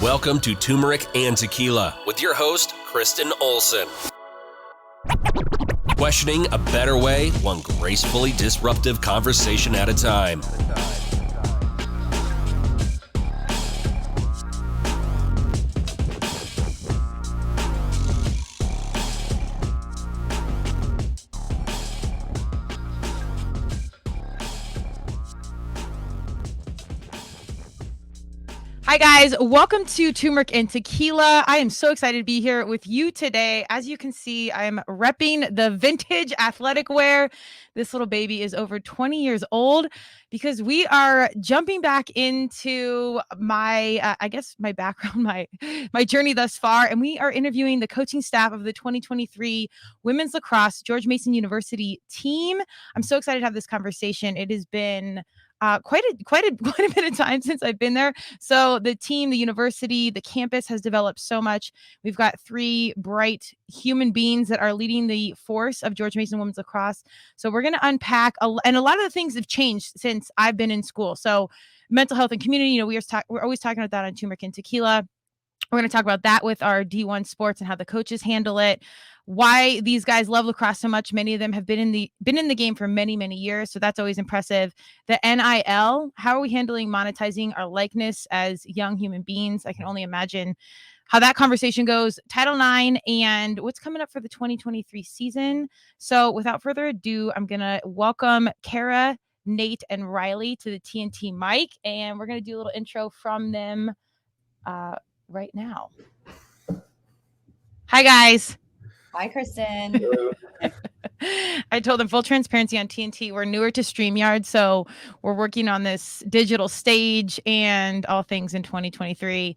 Welcome to Turmeric and Tequila with your host, Kristen Olson. Questioning a better way, one gracefully disruptive conversation at a time. Hi guys, welcome to Turmeric and Tequila. I am so excited to be here with you today. As you can see, I'm repping the vintage athletic wear. This little baby is over 20 years old because we are jumping back into my, my background, my journey thus far, and we are interviewing the coaching staff of the 2023 Women's Lacrosse George Mason University team. I'm so excited to have this conversation. It has been quite a bit of time since I've been there. So the team, the university, the campus has developed so much. We've got three bright human beings that are leading the force of George Mason Women's Lacrosse. So we're going to unpack, and a lot of the things have changed since I've been in school. So mental health and community, we're always talking about that on Turmeric and Tequila. We're going to talk about that with our D1 sports and how the coaches handle it. Why these guys love lacrosse so much. Many of them have been in the game for many, many years. So that's always impressive. The NIL, how are we handling monetizing our likeness as young human beings? I can only imagine how that conversation goes. Title IX and what's coming up for the 2023 season. So without further ado, I'm going to welcome Kara, Nate, and Riley to the TNT mic. And we're going to do a little intro from them right now. Hi, guys. Hi, Kristen. I told them full transparency on TNT. We're newer to StreamYard, so we're working on this digital stage and all things in 2023.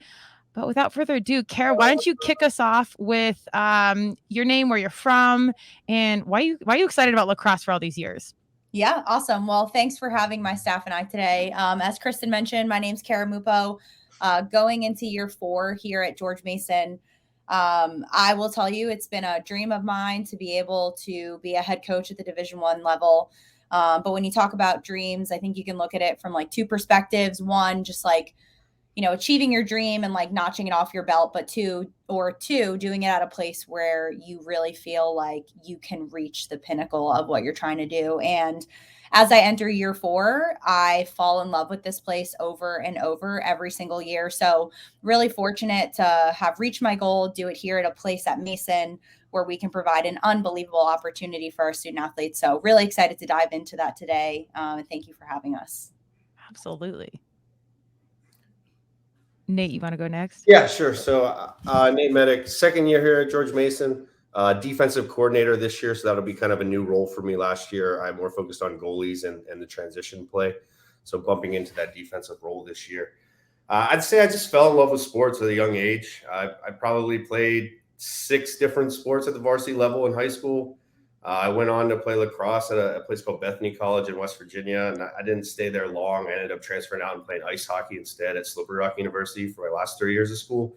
But without further ado, Kara, why don't you kick us off with your name, where you're from, and why are you excited about lacrosse for all these years? Yeah, awesome. Well, thanks for having my staff and I today. As Kristen mentioned, my name's Kara Mupo. Going into year 4 here at George Mason. I will tell you, it's been a dream of mine to be able to be a head coach at the Division I level. But when you talk about dreams, I think you can look at it from like two perspectives. One, just like, achieving your dream and like notching it off your belt, but two, doing it at a place where you really feel like you can reach the pinnacle of what you're trying to do. And as I enter year 4, I fall in love with this place over and over every single year. So really fortunate to have reached my goal, do it here at a place at Mason where we can provide an unbelievable opportunity for our student athletes. So really excited to dive into that today. Thank you for having us. Absolutely. Nate, you want to go next? Yeah, sure. So Nate Medic, second year here at George Mason, defensive coordinator this year. So that'll be kind of a new role for me. Last year, I'm more focused on goalies and the transition play. So bumping into that defensive role this year. I'd say I just fell in love with sports at a young age. I probably played 6 different sports at the varsity level in high school. I went on to play lacrosse at a place called Bethany College in West Virginia, and I didn't stay there long. I ended up transferring out and playing ice hockey instead at Slippery Rock University for my last 3 years of school.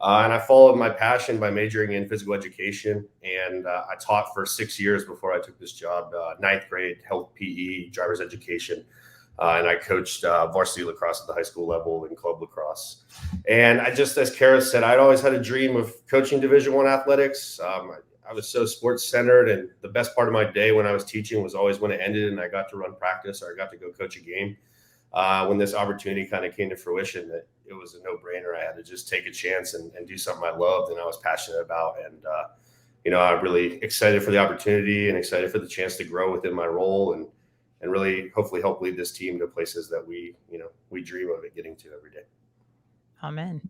And I followed my passion by majoring in physical education, and I taught for 6 years before I took this job, 9th grade, health PE, driver's education, and I coached varsity lacrosse at the high school level and club lacrosse. And I just, as Kara said, I'd always had a dream of coaching Division I athletics. I was so sports centered, and the best part of my day when I was teaching was always when it ended and I got to run practice or I got to go coach a game. When this opportunity kind of came to fruition, that it was a no-brainer. I had to just take a chance and do something I loved and I was passionate about. And, I'm really excited for the opportunity and excited for the chance to grow within my role and really hopefully help lead this team to places that we dream of it getting to every day. Amen.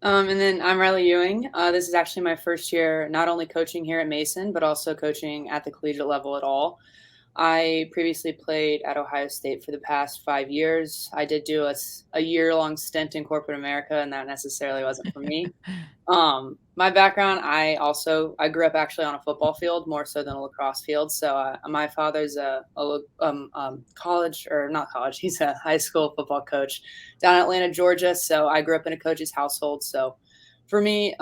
And then I'm Riley Ewing. This is actually my first year, not only coaching here at Mason, but also coaching at the collegiate level at all. I previously played at Ohio State for the past 5 years. I did do a year-long stint in corporate America, and that necessarily wasn't for me. My background, I grew up actually on a football field more so than a lacrosse field. So my father's he's a high school football coach down in Atlanta, Georgia. So I grew up in a coach's household. So for me,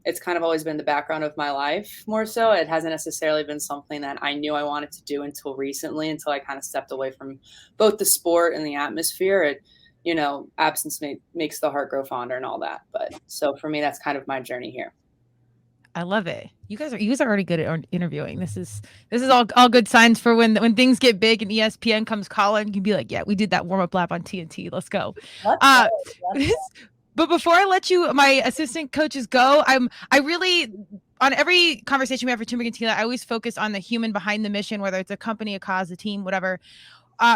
it's kind of always been the background of my life more so. It hasn't necessarily been something that I knew I wanted to do until recently, until I kind of stepped away from both the sport and the atmosphere. absence makes the heart grow fonder and all that. But so for me, that's kind of my journey here. I love it. You guys are already good at interviewing. This is all good signs for when things get big and ESPN comes calling. You can be like, yeah, we did that warm up lap on TNT. Let's go. But before I let you, my assistant coaches go, I really, on every conversation we have for Turmeric and Tequila, I always focus on the human behind the mission, whether it's a company, a cause, a team, whatever.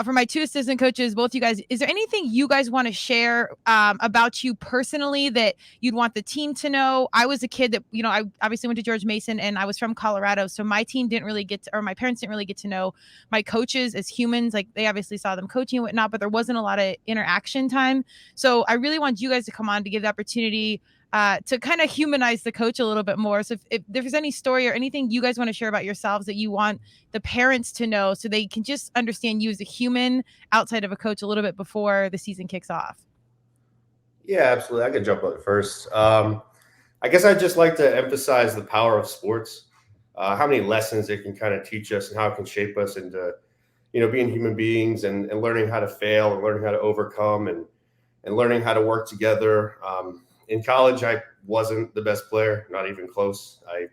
For my two assistant coaches, both you guys, is there anything you guys want to share about you personally that you'd want the team to know? I was a kid that, I obviously went to George Mason and I was from Colorado. So my team didn't really or my parents didn't really get to know my coaches as humans. Like they obviously saw them coaching and whatnot, but there wasn't a lot of interaction time. So I really want you guys to come on to give the opportunity to kind of humanize the coach a little bit more. So if there's any story or anything you guys want to share about yourselves that you want the parents to know so they can just understand you as a human outside of a coach a little bit before the season kicks off. Yeah, absolutely. I can jump on it first. I guess I'd just like to emphasize the power of sports, how many lessons it can kind of teach us and how it can shape us into, being human beings and learning how to fail and learning how to overcome and learning how to work together. In college, I wasn't the best player, not even close. I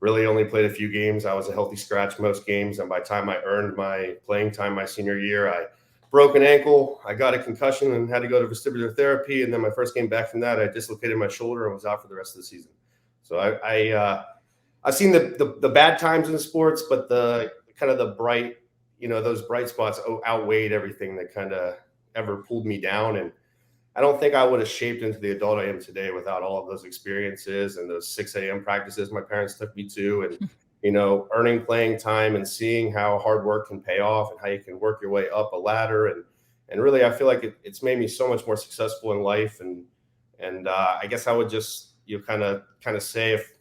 really only played a few games. I was a healthy scratch most games. And by the time I earned my playing time my senior year, I broke an ankle. I got a concussion and had to go to vestibular therapy. And then my first game back from that, I dislocated my shoulder and was out for the rest of the season. So I've seen the bad times in sports, but the kind of the bright, those bright spots outweighed everything that kind of ever pulled me down. And I don't think I would have shaped into the adult I am today without all of those experiences and those 6 a.m. practices my parents took me to and, earning playing time and seeing how hard work can pay off and how you can work your way up a ladder. And really, I feel like it's made me so much more successful in life. And I guess I would just, kind of say if,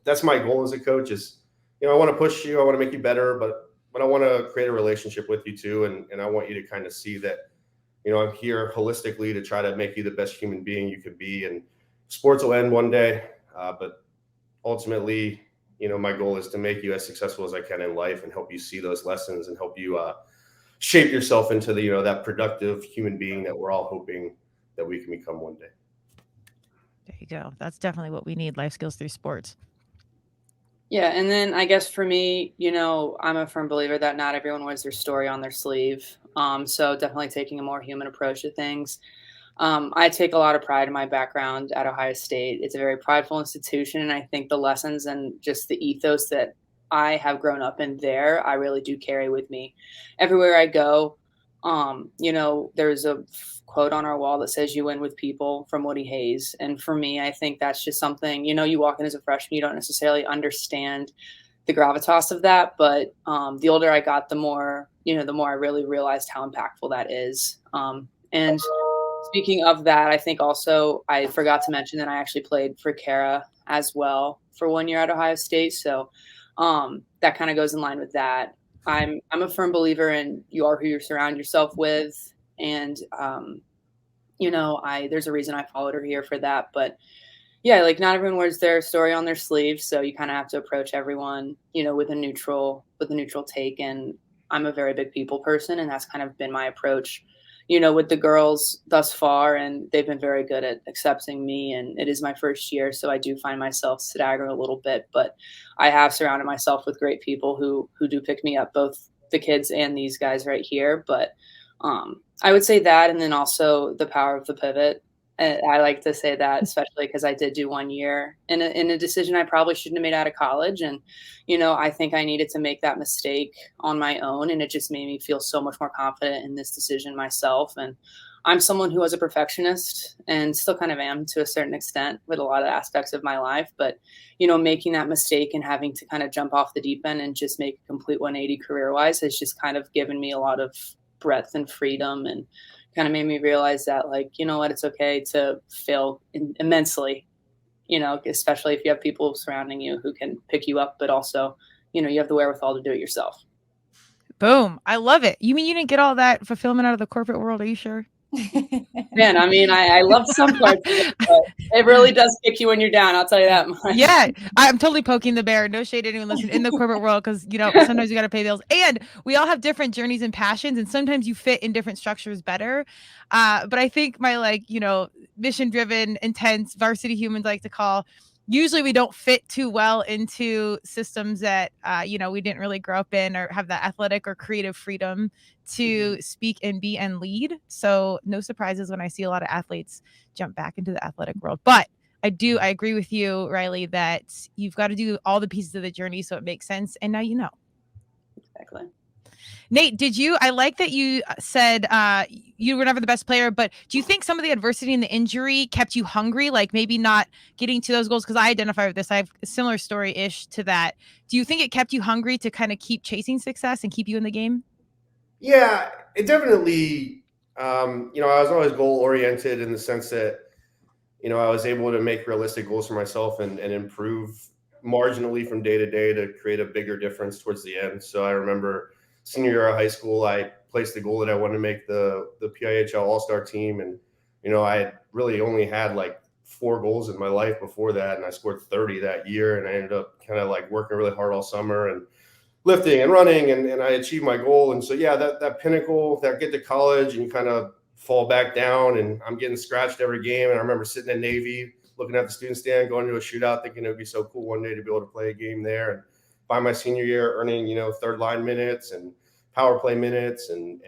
that's my goal as a coach is, I want to push you, I want to make you better, but I want to create a relationship with you too. And I want you to kind of see that, I'm here holistically to try to make you the best human being you could be. And sports will end one day, but ultimately, my goal is to make you as successful as I can in life and help you see those lessons and help you shape yourself into the, that productive human being that we're all hoping that we can become one day. There you go. That's definitely what we need, life skills through sports. Yeah. And then I guess for me, I'm a firm believer that not everyone wears their story on their sleeve. So definitely taking a more human approach to things. I take a lot of pride in my background at Ohio State. It's a very prideful institution. And I think the lessons and just the ethos that I have grown up in there, I really do carry with me everywhere I go. There's a quote on our wall that says you win with people from Woody Hayes. And for me, I think that's just something, you walk in as a freshman, you don't necessarily understand the gravitas of that. But the older I got, the more I really realized how impactful that is. And speaking of that, I think also I forgot to mention that I actually played for Kara as well for 1 year at Ohio State. So that kind of goes in line with that. I'm a firm believer in you are who you surround yourself with. And, there's a reason I followed her here for that. But yeah, like not everyone wears their story on their sleeve. So you kind of have to approach everyone, with a neutral take. And I'm a very big people person. And that's kind of been my approach, with the girls thus far. And they've been very good at accepting me. And it is my first year. So I do find myself staggering a little bit. But I have surrounded myself with great people who do pick me up, both the kids and these guys right here. But I would say that, and then also the power of the pivot. And I like to say that, especially because I did do 1 year in a decision I probably shouldn't have made out of college. And, I think I needed to make that mistake on my own. And it just made me feel so much more confident in this decision myself. And I'm someone who was a perfectionist and still kind of am to a certain extent with a lot of aspects of my life. But, making that mistake and having to kind of jump off the deep end and just make a complete 180 career-wise has just kind of given me a lot of breadth and freedom and kind of made me realize that, like, it's okay to fail immensely, especially if you have people surrounding you who can pick you up, but also, you have the wherewithal to do it yourself. Boom. I love it. You mean you didn't get all that fulfillment out of the corporate world? Are you sure? Man, I mean, I love some parts of it, but It really does kick you when you're down. I'll tell you that much. Yeah, I'm totally poking the bear. No shade to anyone listening in the corporate world, because sometimes you got to pay bills, and we all have different journeys and passions, and sometimes you fit in different structures better. But I think my mission-driven, intense varsity humans like to call. Usually we don't fit too well into systems that we didn't really grow up in or have that athletic or creative freedom to speak and be and lead. So no surprises when I see a lot of athletes jump back into the athletic world. But I agree with you, Riley, that you've got to do all the pieces of the journey so it makes sense. And now you know. Exactly. Nate, I like that you said you were never the best player, but do you think some of the adversity and the injury kept you hungry, like maybe not getting to those goals? Because I identify with this. I have a similar story-ish to that. Do you think it kept you hungry to kind of keep chasing success and keep you in the game? Yeah, it definitely, I was always goal-oriented in the sense that, I was able to make realistic goals for myself and improve marginally from day to day to create a bigger difference towards the end. So I remember senior year of high school, I placed the goal that I wanted to make the PIHL All-Star team. And, I had really only had like 4 goals in my life before that. And I scored 30 that year. And I ended up kind of like working really hard all summer and lifting and running. And I achieved my goal. And so, yeah, that pinnacle, that get to college and kind of fall back down, and I'm getting scratched every game. And I remember sitting in Navy, looking at the student stand, going to a shootout, thinking it would be so cool one day to be able to play a game there. And by my senior year, earning, third line minutes and power play minutes and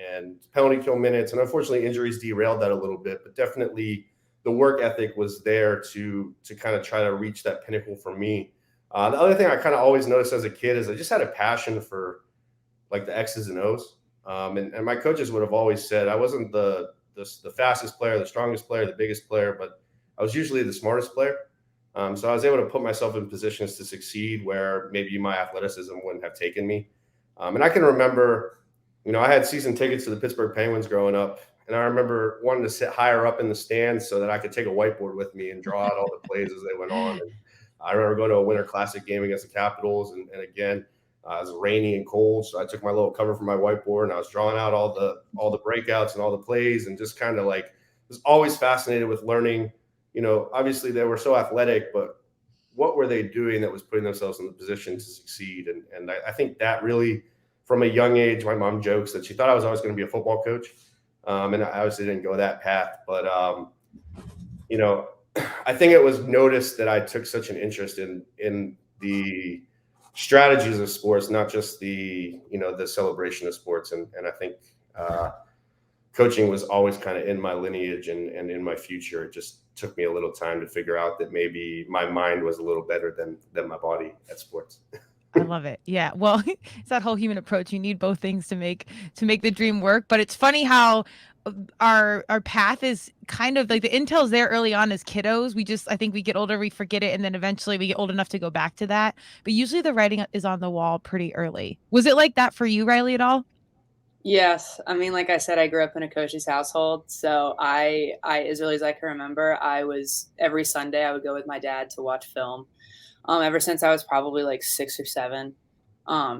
penalty kill minutes. And unfortunately, injuries derailed that a little bit, but definitely the work ethic was there to kind of try to reach that pinnacle for me. The other thing I kind of always noticed as a kid is I just had a passion for like the X's and O's. And my coaches would have always said I wasn't the fastest player, the strongest player, the biggest player, but I was usually the smartest player. So I was able to put myself in positions to succeed where maybe my athleticism wouldn't have taken me. And I can remember, I had season tickets to the Pittsburgh Penguins growing up. And I remember wanting to sit higher up in the stands so that I could take a whiteboard with me and draw out all the plays as they went on. And I remember going to a Winter Classic game against the Capitals. And again, it was rainy and cold, so I took my little cover from my whiteboard and I was drawing out all the breakouts and all the plays, and just kind of like was always fascinated with learning. Obviously they were so athletic, but what were they doing that was putting themselves in the position to succeed? And I think that really, from a young age, my mom jokes that she thought I was always going to be a football coach, and I obviously didn't go that path. But I think it was noticed that I took such an interest in the strategies of sports, not just the celebration of sports. And I think coaching was always kind of in my lineage and in my future. It just took me a little time to figure out that maybe my mind was a little better than my body at sports. I love it. Yeah. Well, it's that whole human approach. You need both things to make the dream work. But it's funny how our path is kind of like the intel's there early on as kiddos. I think we get older, we forget it, and then eventually we get old enough to go back to that. But usually the writing is on the wall pretty early. Was it like that for you, Riley, at all? Yes. I mean, like I said, I grew up in a coach's household. So I as early as I can remember, every Sunday I would go with my dad to watch film. Ever since I was probably like 6 or 7.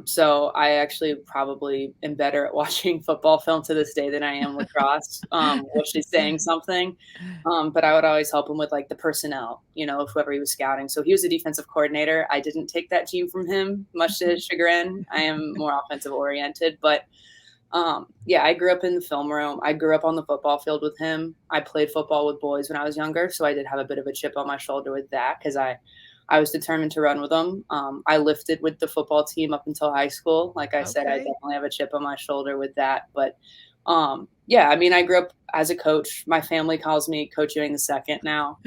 So I actually probably am better at watching football film to this day than I am lacrosse, which is saying something. But I would always help him with like the personnel, of whoever he was scouting. So he was a defensive coordinator. I didn't take that gene from him, much to his chagrin. I am more offensive oriented, but I grew up in the film room. I grew up on the football field with him. I played football with boys when I was younger. So I did have a bit of a chip on my shoulder with that because I was determined to run with them. I lifted with the football team up until high school. Like I said, I definitely have a chip on my shoulder with that. But I mean, I grew up as a coach. My family calls me Coach Ewing II now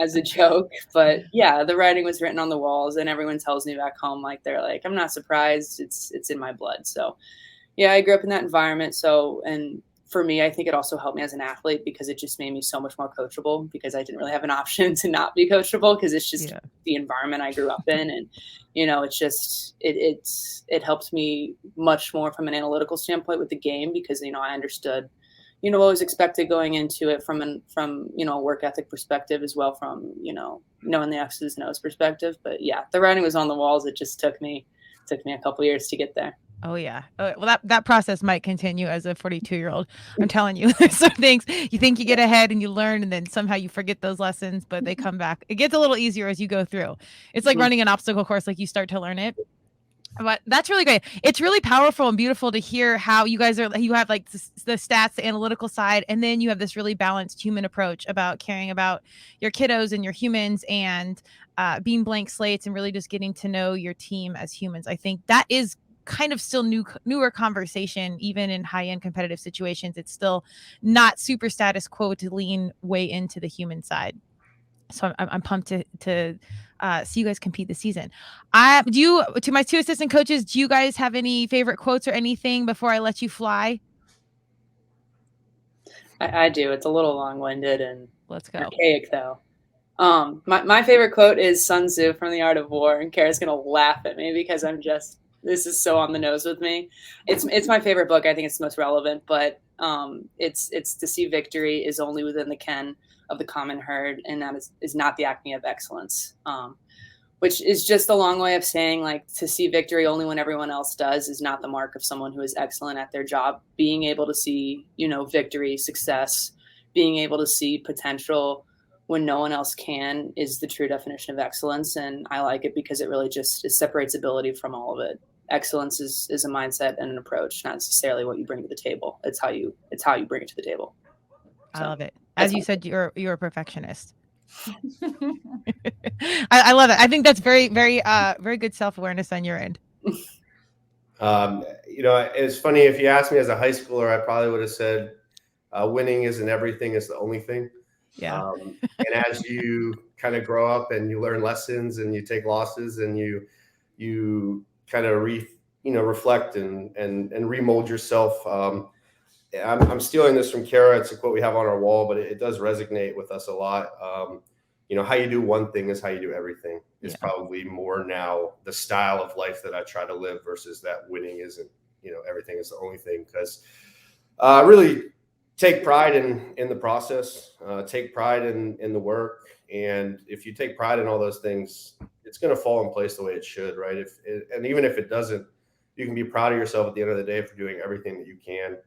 as a joke. But yeah, the writing was written on the walls, and everyone tells me back home, like, they're like, I'm not surprised. It's in my blood. So yeah, I grew up in that environment. So, and for me, I think it also helped me as an athlete because it just made me so much more coachable because I didn't really have an option to not be coachable because it's just the environment I grew up in. And, it's just, it helped me much more from an analytical standpoint with the game because, I understood, what was expected going into it from a work ethic perspective as well from, knowing the X's and O's perspective. But yeah, the writing was on the walls. It just took me a couple years to get there. Oh yeah. Well, that process might continue as a 42-year-old. I'm telling you, there's some things you think you get ahead and you learn, and then somehow you forget those lessons, but they come back. It gets a little easier as you go through. It's like running an obstacle course, like you start to learn it. But that's really great. It's really powerful and beautiful to hear how you guys you have like the stats, the analytical side, and then you have this really balanced human approach about caring about your kiddos and your humans, and being blank slates and really just getting to know your team as humans. I think that is kind of still newer conversation, even in high-end competitive situations. It's still not super status quo to lean way into the human side. So I'm pumped to see you guys compete this season. To my two assistant coaches, do you guys have any favorite quotes or anything before I let you fly? I do. It's a little long-winded and Let's go. archaic, though. My favorite quote is Sun Tzu from The Art of War, and Kara's gonna laugh at me because this is so on the nose with me. It's my favorite book. I think it's the most relevant, but it's to see victory is only within the ken of the common herd, and that is not the acme of excellence. Which is just a long way of saying, like, to see victory only when everyone else does is not the mark of someone who is excellent at their job. Being able to see, victory, success, being able to see potential when no one else can is the true definition of excellence. And I like it because it really it separates ability from all of it. Excellence is a mindset and an approach, not necessarily what you bring to the table. It's how you bring it to the table. So, I love it. As you said, you're a perfectionist. I love it. I think that's very, very, very good self-awareness on your end. It's funny, if you asked me as a high schooler, I probably would have said winning isn't everything, it's the only thing. Yeah. And as you kind of grow up and you learn lessons and you take losses and you kind of reflect and remold yourself. I'm stealing this from Kara. It's a quote we have on our wall, but it does resonate with us a lot. How you do one thing is how you do everything is probably more now the style of life that I try to live versus that winning isn't, everything is the only thing. Because really take pride in the process, take pride in the work. And if you take pride in all those things, it's going to fall in place the way it should, right? And even if it doesn't, you can be proud of yourself at the end of the day for doing everything that you can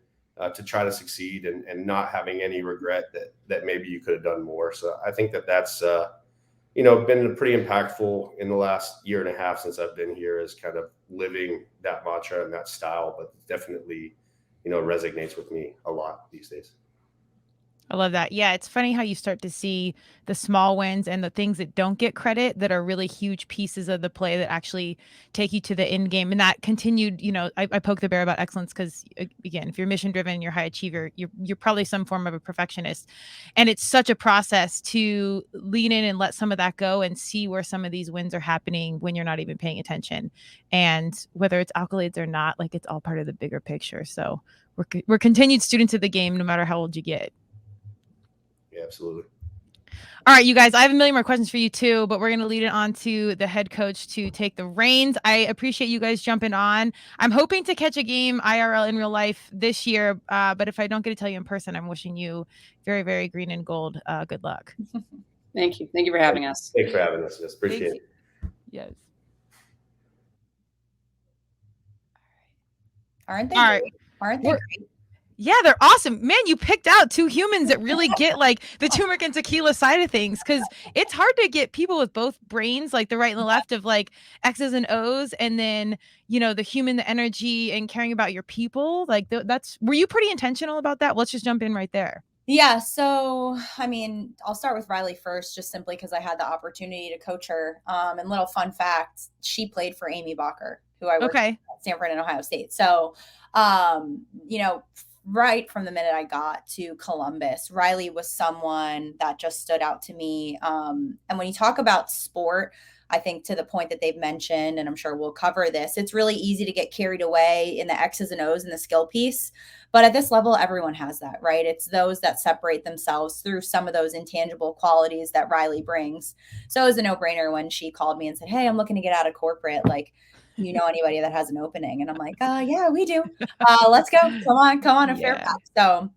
to try to succeed and not having any regret that maybe you could have done more. So I think that's been pretty impactful in the last year and a half since I've been here, is kind of living that mantra and that style, but definitely, resonates with me a lot these days. I love that. Yeah, it's funny how you start to see the small wins and the things that don't get credit that are really huge pieces of the play that actually take you to the end game. And that continued, I poke the bear about excellence because, again, if you're mission driven, you're high achiever, you're probably some form of a perfectionist. And it's such a process to lean in and let some of that go and see where some of these wins are happening when you're not even paying attention. And whether it's accolades or not, like, it's all part of the bigger picture. So we're continued students of the game, no matter how old you get. Yeah, absolutely. All right, you guys, I have a million more questions for you too, but we're going to lead it on to the head coach to take the reins. I appreciate you guys jumping on. I'm hoping to catch a game IRL in real life this year, but if I don't get to tell you in person, I'm wishing you very, very green and gold. Good luck. Thank you. Thank you for having us. Thanks for having us. Yes, appreciate it. Yes. Aren't they? All right. Aren't they great? Yeah, they're awesome. Man, you picked out two humans that really get like the turmeric and tequila side of things, because it's hard to get people with both brains, like the right and the left of like X's and O's, and then, the human, the energy, and caring about your people. Like were you pretty intentional about that? Let's just jump in right there. Yeah. So, I'll start with Riley first, just simply because I had the opportunity to coach her. And little fun fact, she played for Amy Bacher, who I worked at Stanford and Ohio State. So, right from the minute I got to Columbus, Riley was someone that just stood out to me. And when you talk about sport, I think to the point that they've mentioned, and I'm sure we'll cover this, it's really easy to get carried away in the X's and O's and the skill piece. But at this level, everyone has that, right? It's those that separate themselves through some of those intangible qualities that Riley brings. So it was a no-brainer when she called me and said, "Hey, I'm looking to get out of corporate. Like, anybody that has an opening?" And I'm like, yeah, we do. Let's go. Come on, a Fairfax. So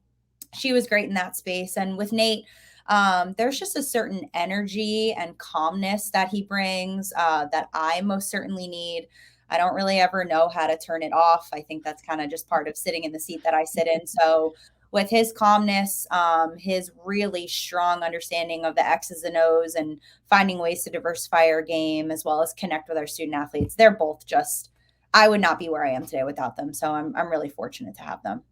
she was great in that space. And with Nate, there's just a certain energy and calmness that he brings that I most certainly need. I don't really ever know how to turn it off. I think that's kind of just part of sitting in the seat that I sit in. So with his calmness, his really strong understanding of the X's and O's and finding ways to diversify our game as well as connect with our student athletes, they're both just, I would not be where I am today without them. So I'm really fortunate to have them.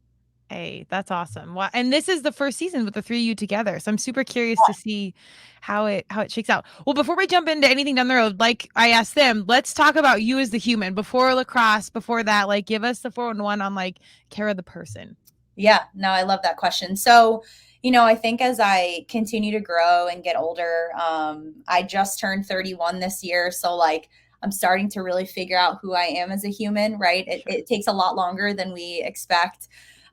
Hey, that's awesome. Well, and this is the first season with the three of you together. So I'm super curious to see how it shakes out. Well, before we jump into anything down the road, like I asked them, let's talk about you as the human. Before lacrosse, before that, like give us the 411 on like Kara the person. Yeah, no, I love that question. So, I think as I continue to grow and get older, I just turned 31 this year. So like I'm starting to really figure out who I am as a human, right? It takes a lot longer than we expect.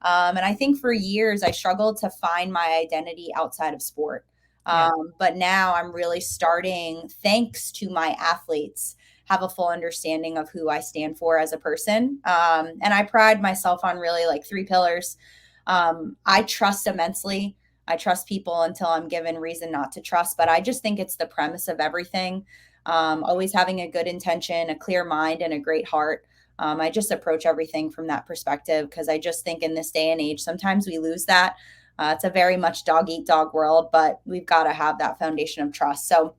And I think for years I struggled to find my identity outside of sport. But now I'm really starting, thanks to my athletes, have a full understanding of who I stand for as a person. And I pride myself on really like 3 pillars. I trust immensely. I trust people until I'm given reason not to trust, but I just think it's the premise of everything. Always having a good intention, a clear mind, and a great heart. I just approach everything from that perspective because I just think in this day and age, sometimes we lose that. It's a very much dog eat dog world, but we've got to have that foundation of trust. So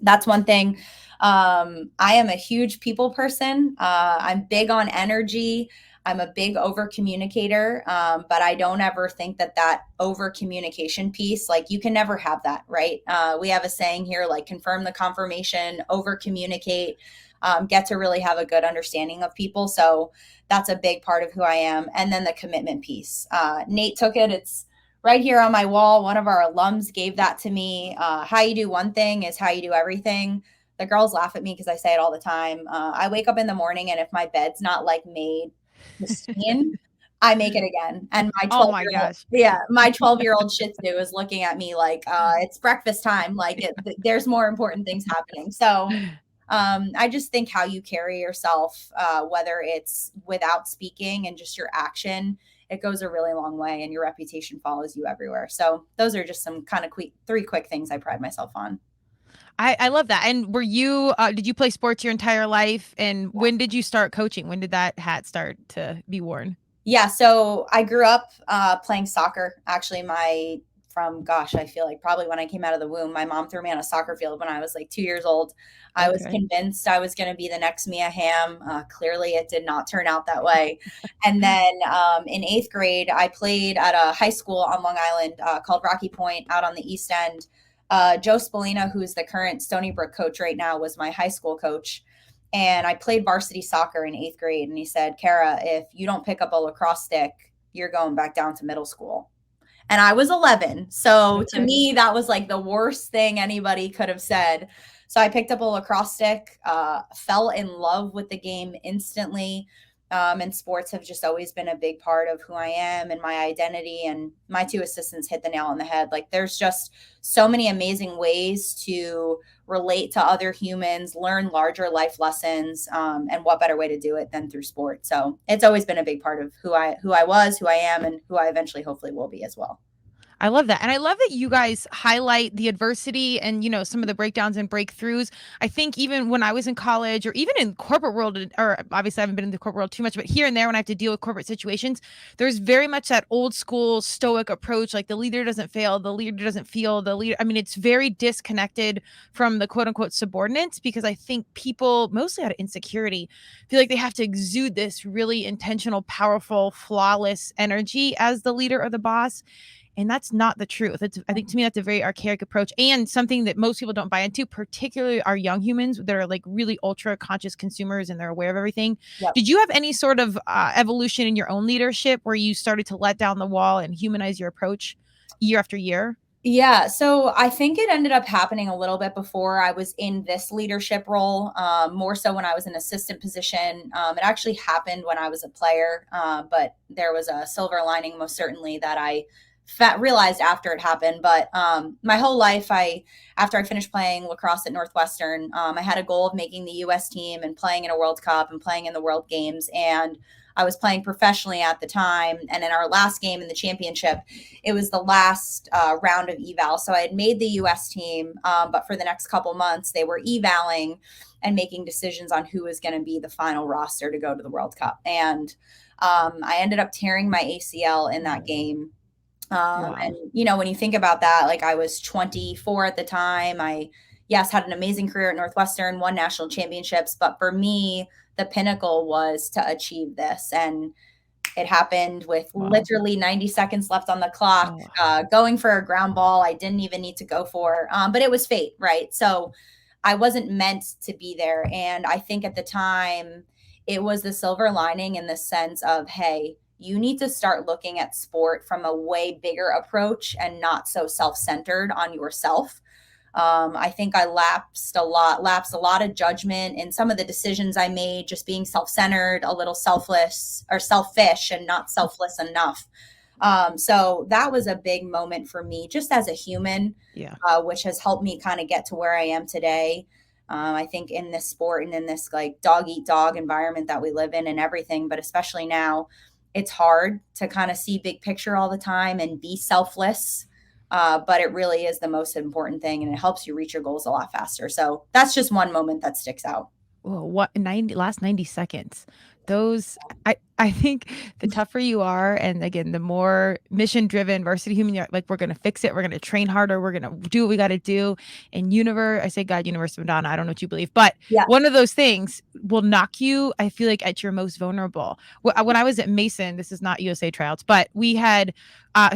that's one thing. I am a huge people person. I'm big on energy. I'm a big over communicator, but I don't ever think that over communication piece, like you can never have that, right? We have a saying here, like confirm the confirmation, over communicate, get to really have a good understanding of people. So that's a big part of who I am. And then the commitment piece. Nate took it. It's right here on my wall. One of our alums gave that to me. How you do one thing is how you do everything. The girls laugh at me because I say it all the time. I wake up in the morning and if my bed's not like made pristine, I make it again. And my 12-year-old Shih Tzu is looking at me like it's breakfast time. Like there's more important things happening. So I just think how you carry yourself, whether it's without speaking and just your action, it goes a really long way and your reputation follows you everywhere. So those are just some kind of 3 quick things I pride myself on. I love that. And were you, did you play sports your entire life? And when did you start coaching? When did that hat start to be worn? Yeah. So I grew up playing soccer. Actually, I feel like probably when I came out of the womb, my mom threw me on a soccer field when I was like 2 years old. I was convinced I was going to be the next Mia Hamm. Clearly, it did not turn out that way. And then in 8th grade, I played at a high school on Long Island called Rocky Point out on the East End. Joe Spallina, who's the current Stony Brook coach right now, was my high school coach. And I played varsity soccer in 8th grade. And he said, Kara, if you don't pick up a lacrosse stick, you're going back down to middle school. And I was 11. So to me, that was like the worst thing anybody could have said. So I picked up a lacrosse stick, fell in love with the game instantly. And sports have just always been a big part of who I am and my identity. And my 2 assistants hit the nail on the head. Like there's just so many amazing ways to relate to other humans, learn larger life lessons. And what better way to do it than through sport? So it's always been a big part of who I was, who I am, and who I eventually hopefully will be as well. I love that. And I love that you guys highlight the adversity and, some of the breakdowns and breakthroughs. I think even when I was in college or even in corporate world, or obviously I haven't been in the corporate world too much, but here and there when I have to deal with corporate situations, there's very much that old school stoic approach. Like the leader doesn't fail, the leader doesn't feel, the leader. I mean, it's very disconnected from the quote unquote subordinates because I think people, mostly out of insecurity, feel like they have to exude this really intentional, powerful, flawless energy as the leader or the boss. And that's not the truth. I think to me, that's a very archaic approach and something that most people don't buy into, particularly our young humans that are like really ultra conscious consumers and they're aware of everything. Yep. Did you have any sort of evolution in your own leadership where you started to let down the wall and humanize your approach year after year? Yeah. So I think it ended up happening a little bit before I was in this leadership role, more so when I was in assistant position. It actually happened when I was a player, but there was a silver lining most certainly that I realized after it happened. But my whole life, after I finished playing lacrosse at Northwestern, I had a goal of making the U.S. team and playing in a World Cup and playing in the World Games. And I was playing professionally at the time. And in our last game in the championship, it was the last round of eval. So I had made the US team, but for the next couple months, they were evaling and making decisions on who was going to be the final roster to go to the World Cup. And I ended up tearing my ACL in that game. Wow. And, you know, when you think about that, like I was 24 at the time, I, yes, had an amazing career at Northwestern, won national championships. But for me, the pinnacle was to achieve this. And it happened with literally 90 seconds left on the clock, going for a ground ball I didn't even need to go for. But it was fate, right? So I wasn't meant to be there. And I think at the time, it was the silver lining in the sense of, hey, you need to start looking at sport from a way bigger approach and not so self-centered on yourself. I think I lapsed a lot of judgment in some of the decisions I made, just being self-centered, a little selfless or selfish and not selfless enough. So that was a big moment for me just as a human, which has helped me kind of get to where I am today. I think in this sport and in this like dog eat dog environment that we live in and everything, but especially now, it's hard to kind of see big picture all the time and be selfless. But it really is the most important thing, and it helps you reach your goals a lot faster. So that's just one moment that sticks out. Well, what last 90 seconds? Those, I think the tougher you are, and again, the more mission driven, varsity human, like we're gonna fix it, we're gonna train harder, we're gonna do what we got to do. And I say God, universe, Madonna, I don't know what you believe, but one of those things will knock you, I feel like, at your most vulnerable. When I was at Mason, this is not USA tryouts, but we had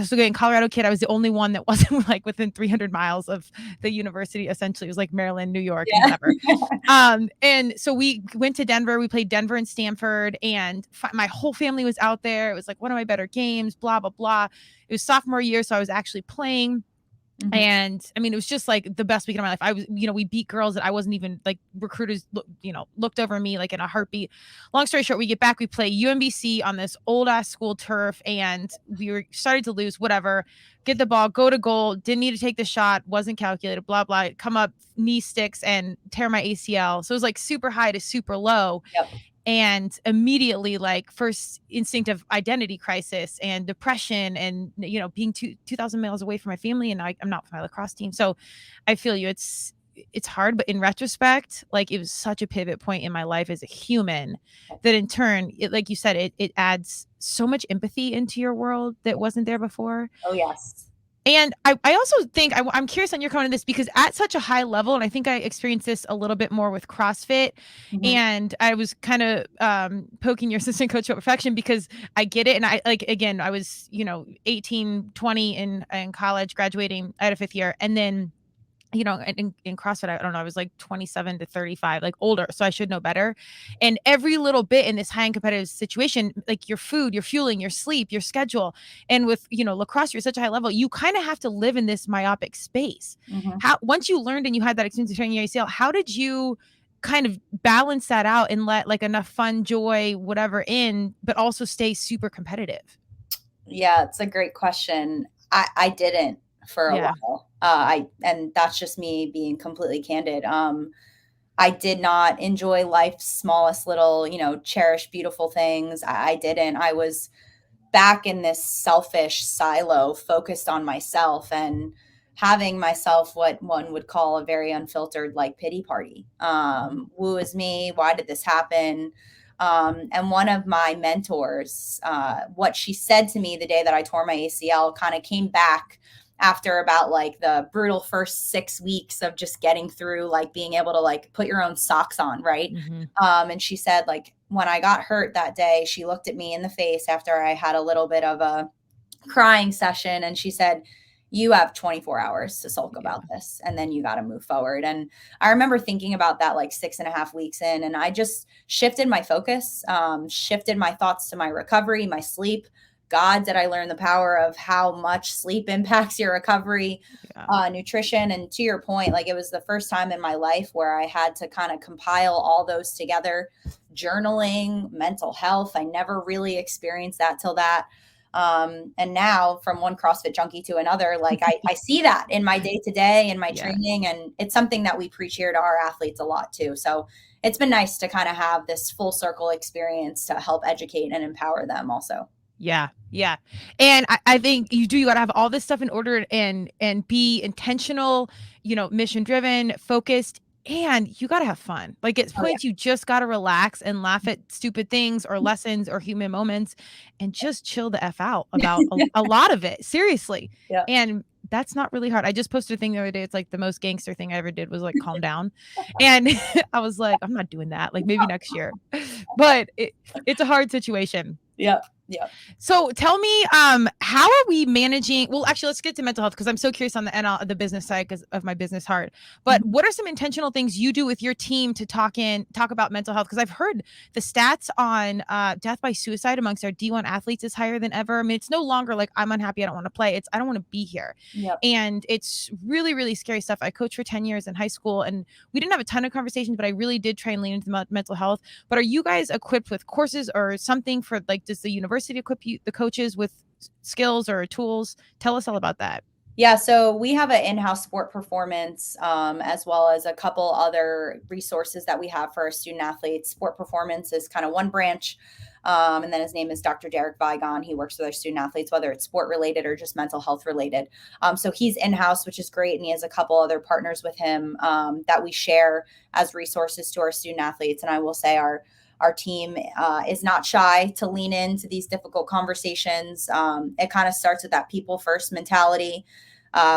so in Colorado kid, I was the only one that wasn't like within 300 miles of the university. Essentially, it was like Maryland, New York, and whatever. And so we went to Denver. We played Denver and Stanford, and my whole family was out there. It was like one of my better games, blah, blah, blah. It was sophomore year, so I was actually playing. Mm-hmm. And I mean, it was just like the best weekend of my life. I was, we beat girls that I wasn't even like, recruiters, looked over me like in a heartbeat. Long story short, we get back, we play UMBC on this old ass school turf, and we were started to lose, whatever, get the ball, go to goal, didn't need to take the shot, wasn't calculated, blah, blah, come up, knee sticks and tear my ACL. So it was like super high to super low. Yep. And immediately, like, first instinct of identity crisis and depression and, being 2,000 miles away from my family, and I'm not with my lacrosse team. So I feel you. It's hard, but in retrospect, like, it was such a pivot point in my life as a human that in turn, like you said, it adds so much empathy into your world that wasn't there before. Oh, yes. And I also think I'm curious on your comment on this, because at such a high level, and I think I experienced this a little bit more with CrossFit, and I was kind of poking your assistant coach about perfection, because I get it. And I was, 18, 20 in college, graduating. I had a fifth year. And then, in CrossFit, I don't know, I was like 27 to 35, like older. So I should know better. And every little bit in this high and competitive situation, like your food, your fueling, your sleep, your schedule. And with, lacrosse, you're such a high level, you kind of have to live in this myopic space. Once you learned and you had that experience of training your ACL, how did you kind of balance that out and let like enough fun, joy, whatever in, but also stay super competitive? Yeah, it's a great question. I didn't for a while. And that's just me being completely candid. I did not enjoy life's smallest little, cherished, beautiful things. I didn't. I was back in this selfish silo, focused on myself and having myself what one would call a very unfiltered, like, pity party. Woo is me. Why did this happen? And one of my mentors, what she said to me the day that I tore my ACL kind of came back after about like the brutal first 6 weeks of just getting through, like being able to like put your own socks on. Right. And she said, like, when I got hurt that day, she looked at me in the face after I had a little bit of a crying session. And she said, you have 24 hours to sulk about this, and then you got to move forward. And I remember thinking about that like 6.5 weeks in, and I just shifted my focus, shifted my thoughts to my recovery, my sleep. God, did I learn the power of how much sleep impacts your recovery, nutrition. And to your point, like, it was the first time in my life where I had to kind of compile all those together. Journaling, mental health. I never really experienced that till that. And now from one CrossFit junkie to another, like I see that in my day to day and my training, and it's something that we preach here to our athletes a lot too. So it's been nice to kind of have this full circle experience to help educate and empower them also. Yeah. Yeah. And I think you got to have all this stuff in order and be intentional, mission driven, focused, and you got to have fun. Like at points, you just got to relax and laugh at stupid things or lessons or human moments and just chill the F out about a lot of it. Seriously. Yeah. And that's not really hard. I just posted a thing the other day. It's like the most gangster thing I ever did was like calm down. And I was like, I'm not doing that. Like maybe next year. But it's a hard situation. Yeah. Yeah. So tell me, how are we managing? Well, actually, let's get to mental health because I'm so curious on the business side because of my business heart. But what are some intentional things you do with your team to talk about mental health? Because I've heard the stats on death by suicide amongst our D1 athletes is higher than ever. I mean, it's no longer like I'm unhappy, I don't want to play. It's I don't want to be here. Yep. And it's really, really scary stuff. I coached for 10 years in high school, and we didn't have a ton of conversations, but I really did try and lean into mental health. But are you guys equipped with courses or something for like, does the university equip the coaches with skills or tools? Tell us all about that. Yeah, so we have an in-house sport performance, as well as a couple other resources that we have for our student athletes. Sport performance is kind of one branch. And then his name is Dr. Derek Vigon. He works with our student athletes, whether it's sport related or just mental health related. So he's in-house, which is great. And he has a couple other partners with him that we share as resources to our student athletes. And I will say our team is not shy to lean into these difficult conversations. It kind of starts with that people first mentality.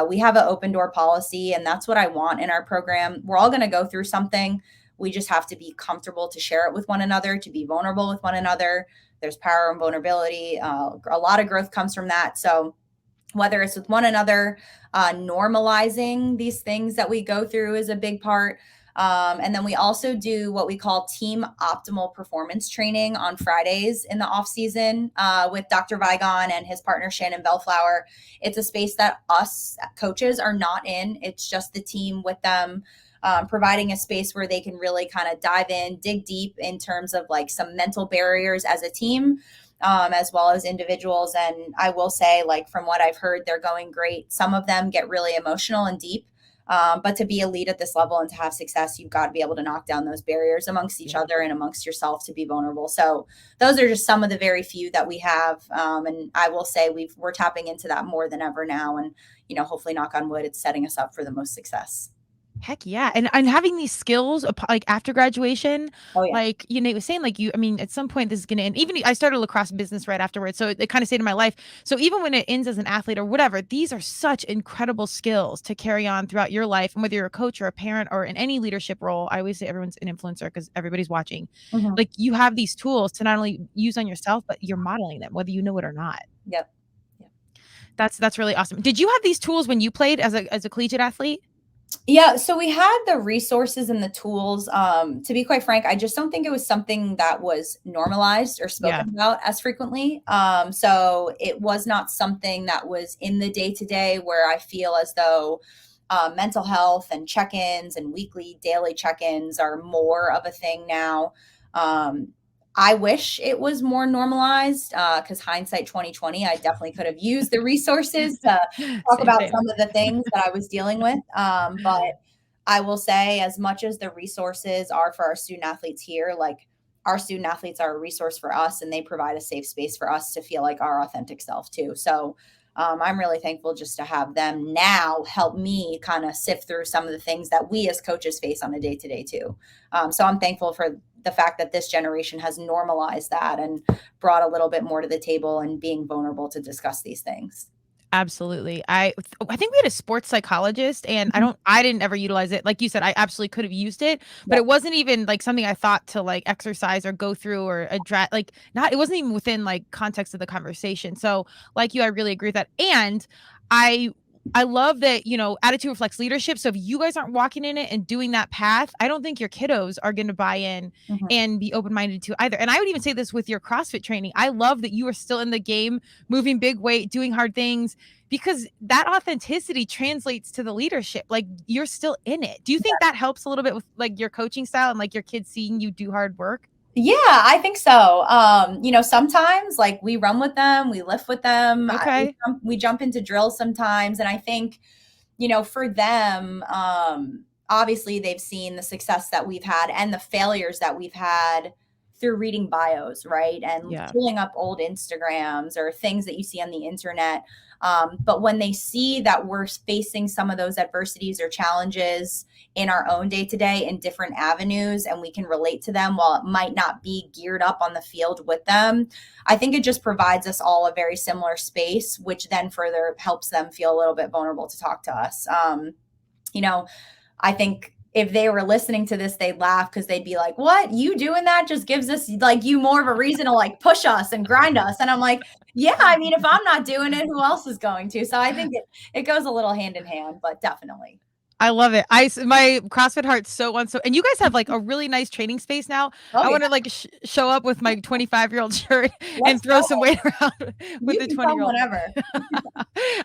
We have an open door policy, and that's what I want in our program. We're all going to go through something. We just have to be comfortable to share it with one another, to be vulnerable with one another. There's power in vulnerability. A lot of growth comes from that. So whether it's with one another, normalizing these things that we go through is a big part. And then we also do what we call team optimal performance training on Fridays in the off season with Dr. Vigon and his partner, Shannon Bellflower. It's a space that us coaches are not in. It's just the team with them, providing a space where they can really kind of dive in, dig deep in terms of like some mental barriers as a team, as well as individuals. And I will say, like, from what I've heard, they're going great. Some of them get really emotional and deep. But to be a lead at this level and to have success, you've got to be able to knock down those barriers amongst each other and amongst yourself to be vulnerable. So those are just some of the very few that we have. And I will say we're tapping into that more than ever now. And, hopefully, knock on wood, it's setting us up for the most success. Heck yeah. And having these skills like after graduation, like, it was saying like at some point this is going to end. Even I started a lacrosse business right afterwards. So it kind of stayed in my life. So even when it ends as an athlete or whatever, these are such incredible skills to carry on throughout your life. And whether you're a coach or a parent or in any leadership role, I always say everyone's an influencer because everybody's watching. Mm-hmm. Like you have these tools to not only use on yourself, but you're modeling them, whether you know it or not. Yep. That's really awesome. Did you have these tools when you played as a collegiate athlete? Yeah, so we had the resources and the tools. To be quite frank, I just don't think it was something that was normalized or spoken about as frequently. So it was not something that was in the day-to-day where I feel as though mental health and check-ins and weekly, daily check-ins are more of a thing now. I wish it was more normalized because hindsight 2020, I definitely could have used the resources to talk about some of the things that I was dealing with. But I will say, as much as the resources are for our student athletes here, like our student athletes are a resource for us and they provide a safe space for us to feel like our authentic self too. So I'm really thankful just to have them now help me kind of sift through some of the things that we as coaches face on a day-to-day too. So I'm thankful for the fact that this generation has normalized that and brought a little bit more to the table and being vulnerable to discuss these things. Absolutely. I think we had a sports psychologist and I didn't ever utilize it. Like you said, I absolutely could have used it, but it wasn't even like something I thought to like exercise or go through or address, like it wasn't even within like context of the conversation. So like you, I really agree with that. And I love that, attitude reflects leadership. So if you guys aren't walking in it and doing that path, I don't think your kiddos are going to buy in and be open-minded to either. And I would even say this with your CrossFit training. I love that you are still in the game, moving big weight, doing hard things, because that authenticity translates to the leadership. Like you're still in it. Do you think that helps a little bit with like your coaching style and like your kids seeing you do hard work? Yeah, I think so. Sometimes like we run with them, we lift with them, Okay. we jump into drills sometimes. And I think, for them, obviously they've seen the success that we've had and the failures that we've had through reading bios, right? And Yeah. pulling up old Instagrams or things that you see on the internet. But when they see that we're facing some of those adversities or challenges in our own day to day in different avenues and we can relate to them while it might not be geared up on the field with them, I think it just provides us all a very similar space, which then further helps them feel a little bit vulnerable to talk to us. I think if they were listening to this, they'd laugh because they'd be like, what? You doing that just gives us like you more of a reason to like push us and grind us. And I'm like, yeah, I mean, if I'm not doing it, who else is going to? So I think it goes a little hand in hand, but definitely. I love it. My CrossFit heart so wants so, and you guys have like a really nice training space now. Oh, I yeah. want to like show up with my 25-year-old shirt Let's and throw go. some weight around with You the can come 20-year-old. whenever.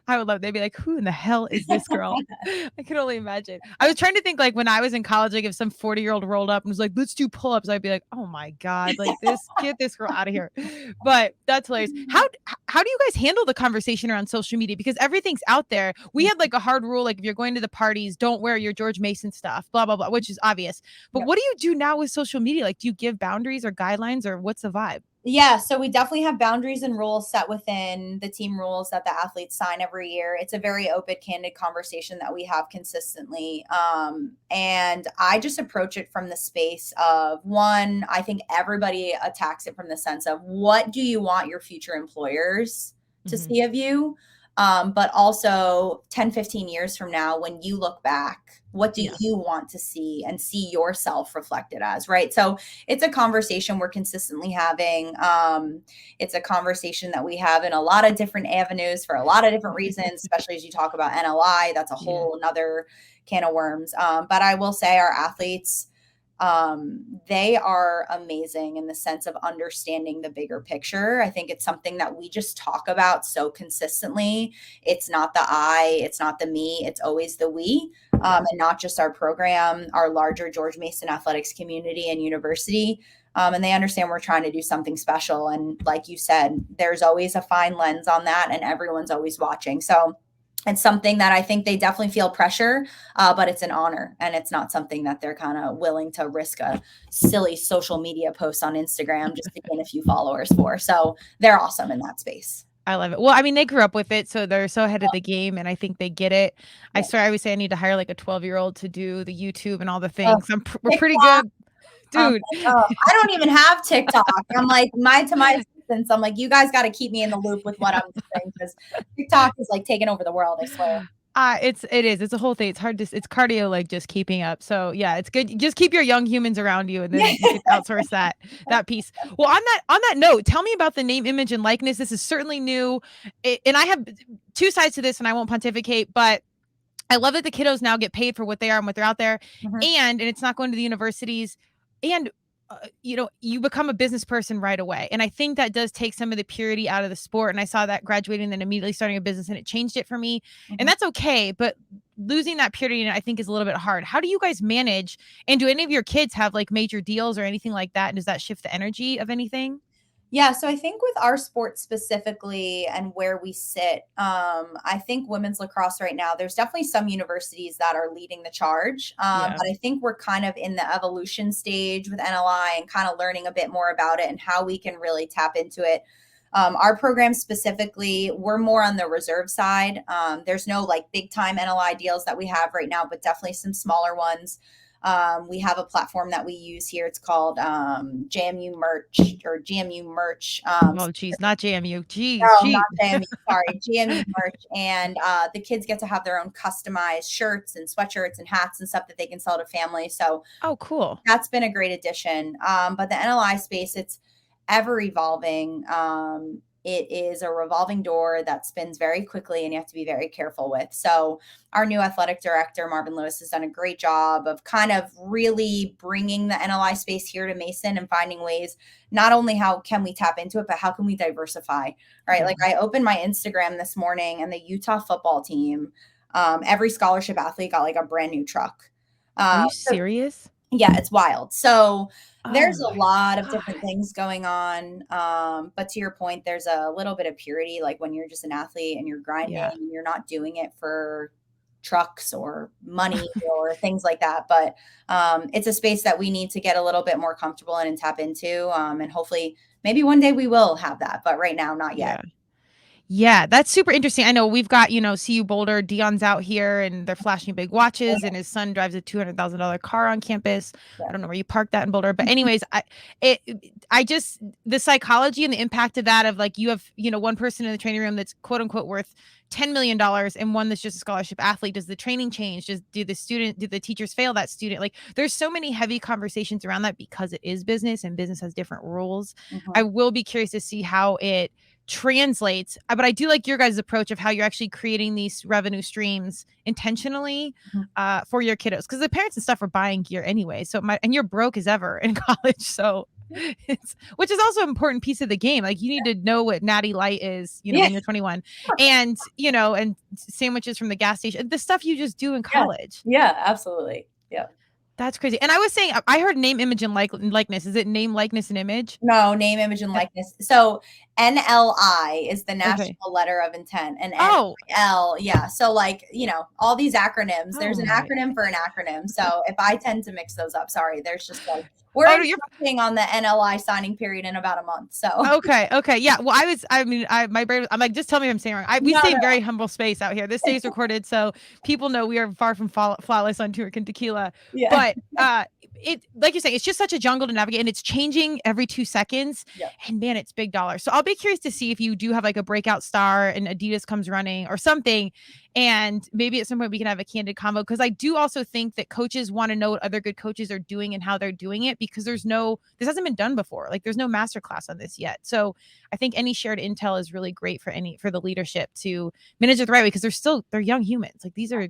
I would love. They'd be like, "Who in the hell is this girl?" I can only imagine. I was trying to think like when I was in college, like if some 40-year-old rolled up and was like, "Let's do pull-ups," I'd be like, "Oh my god, like get this girl out of here." But that's hilarious. How do you guys handle the conversation around social media? Because everything's out there. We had like a hard rule, like if you're going to the parties, don't wear your George Mason stuff, blah blah blah, which is obvious. But Yep. what do you do now with social media? Like, do you give boundaries or guidelines, or what's the vibe? Yeah, so we definitely have boundaries and rules set within the team rules that the athletes sign every year. It's a very open, candid conversation that we have consistently. And I just approach it from the space of one, I think everybody attacks it from the sense of what do you want your future employers to Mhm. see of you? But also 10, 15 years from now, when you look back, what do Yeah. you want to see and see yourself reflected as, right? So it's a conversation we're consistently having. It's a conversation that we have in a lot of different avenues for a lot of different reasons, especially as you talk about NLI. That's a Yeah. whole another can of worms. But I will say our athletes, they are amazing in the sense of understanding the bigger picture. I think it's something that we just talk about so consistently. It's not the I, it's not the me, it's always the we. And not just our program, our larger George Mason athletics community and university. And they understand we're trying to do something special. And like you said, there's always a fine lens on that, and everyone's always watching. So it's something that I think they definitely feel pressure, but it's an honor, and it's not something that they're kind of willing to risk a silly social media post on Instagram just to gain a few followers for. So they're awesome in that space. I love it. Well, I mean, they grew up with it, so they're so ahead of the game, and I think they get it. I swear, I always say I need to hire like a 12-year-old to do the YouTube and all the Oh, things. We're pretty good, dude. I don't even have TikTok. I'm like to my assistants, I'm like, you guys got to keep me in the loop with what I'm doing because TikTok is like taking over the world. I swear. It's a whole thing. It's hard to it's cardio, like just keeping up. So yeah, it's good. Just keep your young humans around you, and then you can outsource that piece. Well, on that note, tell me about the name, image, and likeness. This is certainly new, and I have two sides to this, and I won't pontificate, but I love that the kiddos now get paid for what they are and what they're out there, Mhm. and it's not going to the universities, and you become a business person right away. And I think that does take some of the purity out of the sport. And I saw that graduating and then immediately starting a business, and it changed it for me. And Mhm. that's okay. But losing that purity, I think, is a little bit hard. How do you guys manage? And do any of your kids have like major deals or anything like that? And does that shift the energy of anything? Yeah, so I think with our sport specifically and where we sit, I think women's lacrosse right now, there's definitely some universities that are leading the charge. Yeah. But I think we're kind of in the evolution stage with NLI and kind of learning a bit more about it and how we can really tap into it. Our program specifically, we're more on the reserve side. There's no like big time NLI deals that we have right now, but definitely some smaller ones. We have a platform that we use here. It's called JMU Merch or GMU Merch. Oh, geez, not JMU. Geez, No, gee. not JMU. Sorry, GMU Merch. And the kids get to have their own customized shirts and sweatshirts and hats and stuff that they can sell to families. So Oh, cool. that's been a great addition. But the NLI space, it's ever evolving. It is a revolving door that spins very quickly and you have to be very careful with. So our new athletic director, Marvin Lewis, has done a great job of kind of really bringing the NLI space here to Mason and finding ways, not only how can we tap into it, but how can we diversify, right? Yeah. Like I opened my Instagram this morning and the Utah football team, every scholarship athlete got like a brand new truck. Are you So serious? yeah, it's wild. So There's Oh a my lot of God. different things going on. But to your point, there's a little bit of purity, like when you're just an athlete and you're grinding Yeah. and you're not doing it for trucks or money or things like that. But it's a space that we need to get a little bit more comfortable in and tap into. And hopefully maybe one day we will have that, but right now, not yet. Yeah. Yeah, that's super interesting. I know we've got, CU Boulder, Dion's out here and they're flashing big watches and his son drives a $200,000 car on campus. Yeah. I don't know where you parked that in Boulder, but anyways, the psychology and the impact of that of like, you have, one person in the training room that's quote unquote worth $10 million and one that's just a scholarship athlete. Does the training change? Do the teachers fail that student? Like there's so many heavy conversations around that because it is business and business has different rules. I will be curious to see how it translates, but I do like your guys' approach of how you're actually creating these revenue streams intentionally for your kiddos, because the parents and stuff are buying gear anyway, and you're broke as ever in college, so which is also an important piece of the game. Like you need to know what Natty Light is, when you're 21, and and sandwiches from the gas station, the stuff you just do in college. Yeah, absolutely. Yeah. That's crazy. And I was saying, I heard name, image, and likeness. Is it name, likeness, and image? No, name, image, and likeness. So NLI is the national letter of intent, and NL, yeah. So like, all these acronyms, there's an acronym for an acronym. So if I tend to mix those up, sorry, there's just like, we're working on the NLI signing period in about a month. So okay. Yeah. Well, my brain, I'm like, just tell me if I'm saying wrong. We stay in very humble space out here. This day is recorded, so people know we are far from flawless on Turmeric and Tequila. Yeah. But it, like you say, it's just such a jungle to navigate, and it's changing every 2 seconds. Yeah. And man, it's big dollar. So I'll be curious to see if you do have like a breakout star and Adidas comes running or something. And maybe at some point we can have a candid convo, because I do also think that coaches want to know what other good coaches are doing and how they're doing it, because this hasn't been done before. Like there's no masterclass on this yet. So I think any shared intel is really great for the leadership to manage it the right way, because they're young humans. Like these are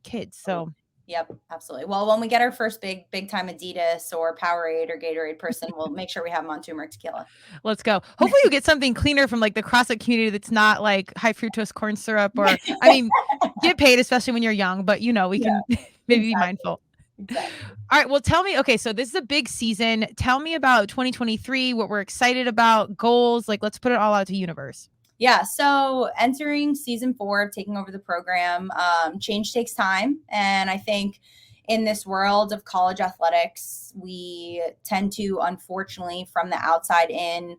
kids. So yep, absolutely. Well, when we get our first big time Adidas or Powerade or Gatorade person, we'll make sure we have them on Turmeric Tequila. Let's go. Hopefully you get something cleaner from like the CrossFit community that's not like high fructose corn syrup, or I mean, get paid, especially when you're young, but we can maybe be mindful. Exactly. All right. Well, tell me, okay, so this is a big season. Tell me about 2023, what we're excited about, goals, like let's put it all out to universe. Yeah. So entering season 4 of taking over the program, change takes time. And I think in this world of college athletics, we tend to, unfortunately, from the outside in,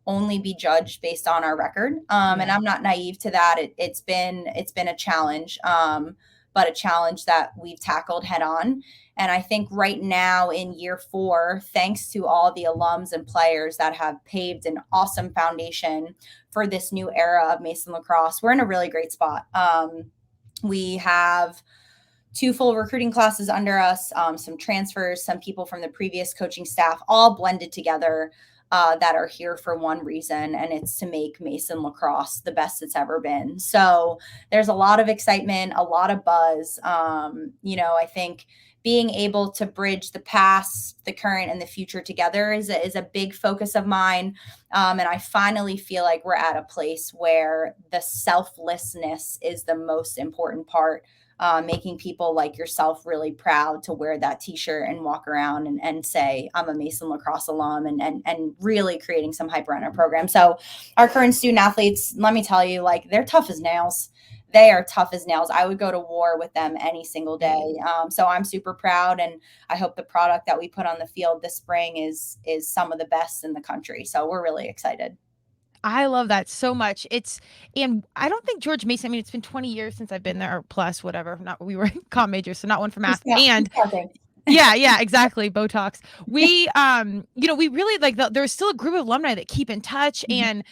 only be judged based on our record. And I'm not naive to that. It's been a challenge, but a challenge that we've tackled head on. And I think right now in year 4, thanks to all the alums and players that have paved an awesome foundation for this new era of Mason lacrosse, we're in a really great spot. We have 2 full recruiting classes under us, some transfers, some people from the previous coaching staff, all blended together, that are here for one reason, and it's to make Mason lacrosse the best it's ever been. So there's a lot of excitement, a lot of buzz. I think being able to bridge the past, the current, and the future together is a big focus of mine. And I finally feel like we're at a place where the selflessness is the most important part. Making people like yourself really proud to wear that t-shirt and walk around and say, I'm a Mason lacrosse alum, and really creating some hype around our program. So our current student athletes, let me tell you, like they're tough as nails. They are tough as nails. I would go to war with them any single day. So I'm super proud, and I hope the product that we put on the field this spring is some of the best in the country. So we're really excited. I love that so much. And I don't think George Mason, it's been 20 years since I've been there, or plus whatever. We were comm majors, so not one for math. And yeah, exactly. Botox. We, we really like there's still a group of alumni that keep in touch, and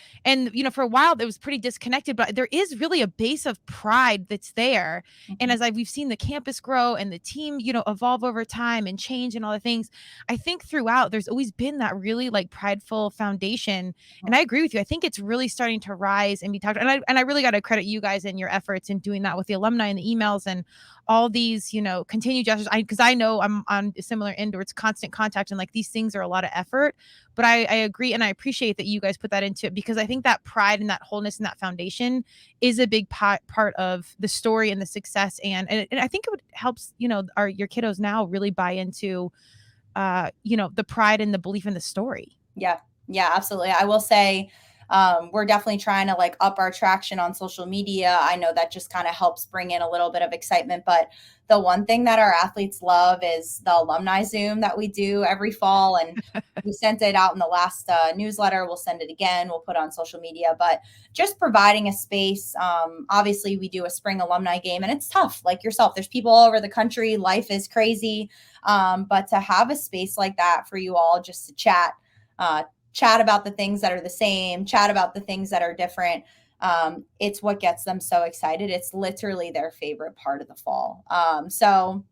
for a while it was pretty disconnected, but there is really a base of pride that's there. And as we've seen the campus grow and the team, evolve over time and change and all the things, I think throughout there's always been that really like prideful foundation. And I agree with you. I think it's really starting to rise and be talked. And I really got to credit you guys and your efforts in doing that with the alumni and the emails and all these, continued gestures. Because I know I'm on a similar end where it's constant contact and like these things are a lot of effort, but I agree. And I appreciate that you guys put that into it, because I think that pride and that wholeness and that foundation is a big part of the story and the success. And I think it would help, your kiddos now really buy into the pride and the belief in the story. Yeah, absolutely. I will say we're definitely trying to like up our traction on social media. I know that just kind of helps bring in a little bit of excitement, but the one thing that our athletes love is the alumni Zoom that we do every fall. And we sent it out in the last newsletter. We'll send it again. We'll put it on social media, but just providing a space. Obviously we do a spring alumni game and it's tough, like yourself. There's people all over the country. Life is crazy. But to have a space like that for you all just to chat about the things that are the same, chat about the things that are different. It's what gets them so excited. It's literally their favorite part of the fall. So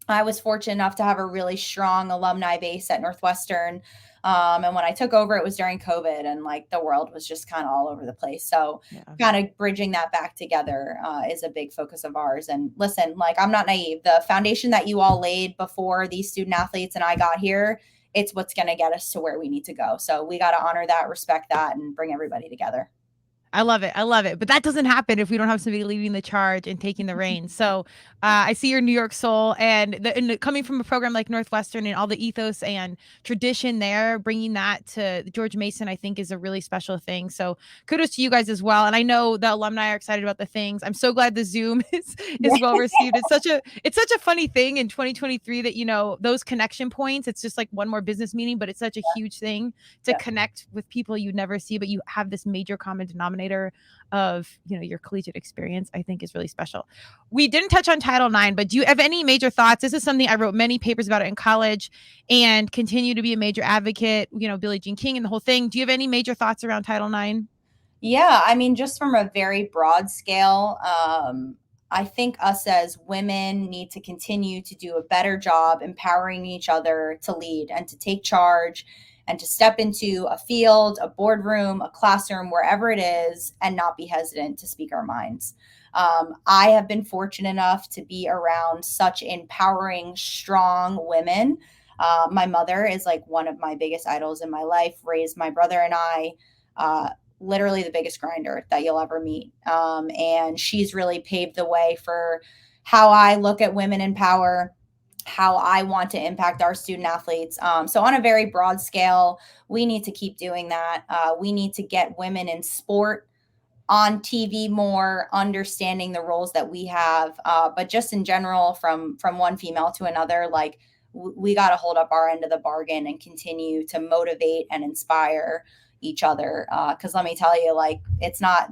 I was fortunate enough to have a really strong alumni base at Northwestern. And when I took over, it was during COVID and like the world was just kind of all over the place. So kind of bridging that back together is a big focus of ours. And listen, like I'm not naive. The foundation that you all laid before these student athletes and I got here, it's what's going to get us to where we need to go. So we got to honor that, respect that, and bring everybody together. I love it. I love it. But that doesn't happen if we don't have somebody leading the charge and taking the reins. So I see your New York soul and coming from a program like Northwestern and all the ethos and tradition there, bringing that to George Mason, I think is a really special thing. So kudos to you guys as well. And I know the alumni are excited about the things. I'm so glad the Zoom is well received. It's such a funny thing in 2023 that, those connection points, it's just like one more business meeting, but it's such a huge thing to connect with people you never see, but you have this major common denominator of your collegiate experience. I think is really special. We didn't touch on Title IX, but do you have any major thoughts? This is something I wrote many papers about it in college and continue to be a major advocate, Billie Jean King and the whole thing. Do you have any major thoughts around Title IX? Yeah, I mean, just from a very broad scale, I think us as women need to continue to do a better job empowering each other to lead and to take charge and to step into a field, a boardroom, a classroom, wherever it is, and not be hesitant to speak our minds. I have been fortunate enough to be around such empowering, strong women. My mother is like one of my biggest idols in my life, raised my brother and I, literally the biggest grinder that you'll ever meet. And she's really paved the way for how I look at women in power, how I want to impact our student athletes. So on a very broad scale, we need to keep doing that. We need to get women in sport on TV more, understanding the roles that we have. But just in general, from one female to another, like we got to hold up our end of the bargain and continue to motivate and inspire each other. Cause let me tell you, like,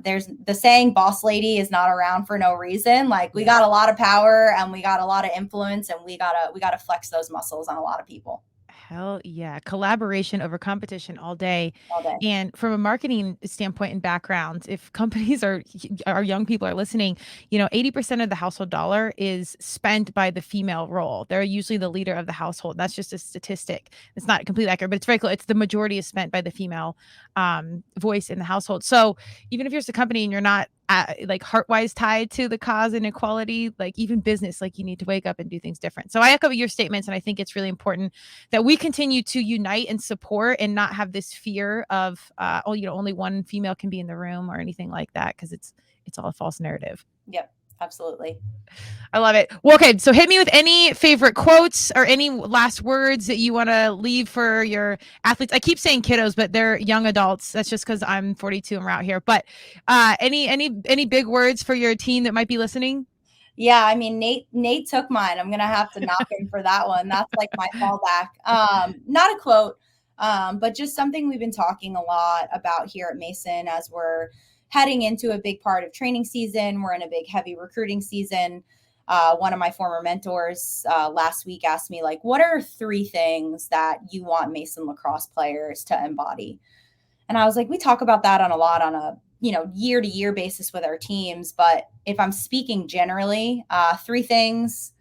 there's the saying boss lady is not around for no reason. Like we got a lot of power and we got a lot of influence and we gotta flex those muscles on a lot of people. Hell yeah. Collaboration over competition all day. All day. And from a marketing standpoint and background, if companies our young people are listening, 80% of the household dollar is spent by the female role. They're usually the leader of the household. That's just a statistic. It's not completely accurate, but it's very close. It's the majority is spent by the female voice in the household. So even if you're just a company and you're not like heart-wise tied to the cause and equality, like even business, like you need to wake up and do things different. So I echo your statements, and I think it's really important that we continue to unite and support and not have this fear of only one female can be in the room or anything like that, because it's all a false narrative. Yep, absolutely. I love it. Well, okay, so hit me with any favorite quotes or any last words that you want to leave for your athletes. I keep saying kiddos, but they're young adults. That's just because I'm 42 and we're out here. But any big words for your team that might be listening? Yeah, I mean, Nate took mine. I'm gonna have to knock him for that one. That's like my fallback. Not a quote, but just something we've been talking a lot about here at Mason as we're heading into a big part of training season. We're in a big, heavy recruiting season. One of my former mentors last week asked me, like, what are 3 things that you want Mason lacrosse players to embody? And I was like, we talk about that on a year to year basis with our teams. But if I'm speaking generally, 3 things: